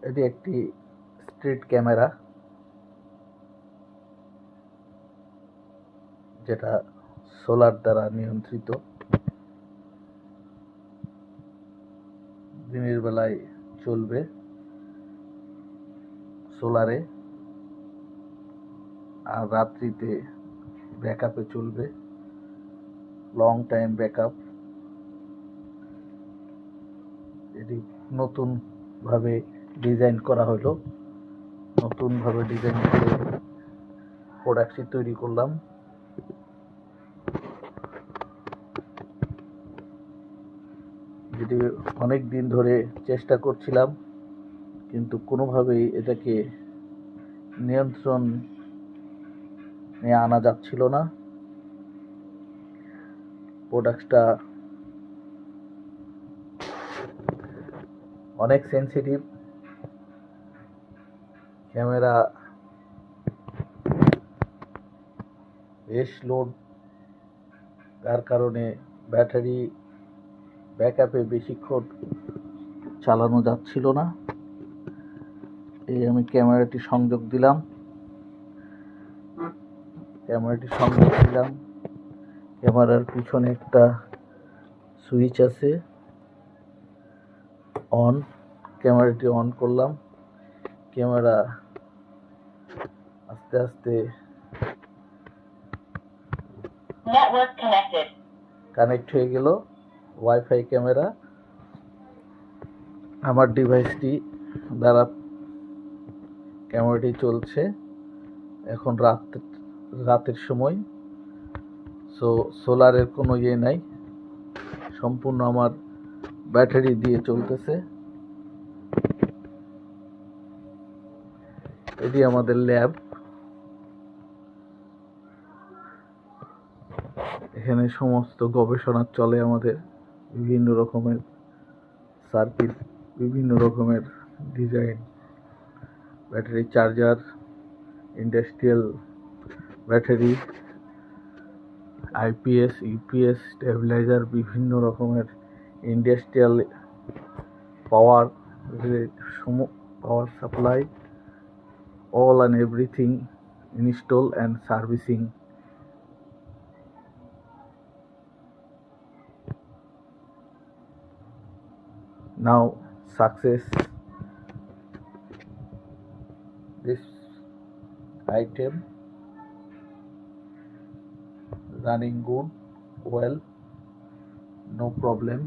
এটি একটি street camera, যেটা সোলার দ্বারা নিয়ন্ত্রিত। দিনের বেলায় চলবে সোলারে, আর রাত্রিতে ব্যাকআপে চলবে, লং টাইম ব্যাকআপ। এটি নতুনভাবে ডিজাইন করা হলো, নতুনভাবে ডিজাইন করে প্রোডাক্টটি তৈরি করলাম। যেটি অনেক দিন ধরে চেষ্টা করছিলাম, কিন্তু কোনোভাবেই এটাকে নিয়ন্ত্রণে আনা যাচ্ছিল না। প্রোডাক্টটা অনেক সেন্সিটিভ ক্যামেরা, বেশ লোড, তার কারণে ব্যাটারি ব্যাকআপে বেশিক্ষণ চালানো যাচ্ছিল না। এই আমি ক্যামেরাটি সংযোগ দিলাম, ক্যামেরার পিছনে একটা সুইচ আছে, অন। ক্যামেরাটি অন করলাম, ক্যামেরা আস্তে আস্তে কানেক্ট হয়ে গেল। ওয়াইফাই ক্যামেরা আমার ডিভাইসটি দ্বারা ক্যামেরাটি চলছে। এখন রাতের সময়, সোলারের কোনো ইয়ে নাই, সম্পূর্ণ আমার ব্যাটারি দিয়ে চলতেছে। এটি আমাদের ল্যাব, এখানে সমস্ত গবেষণা চলে আমাদের। বিভিন্ন রকমের সার্কিট, বিভিন্ন রকমের design, battery charger, industrial battery, IPS, UPS, stabiliser, বিভিন্ন রকমের industrial power supply, all and everything install and servicing. Now success, this item running good, well, no problem.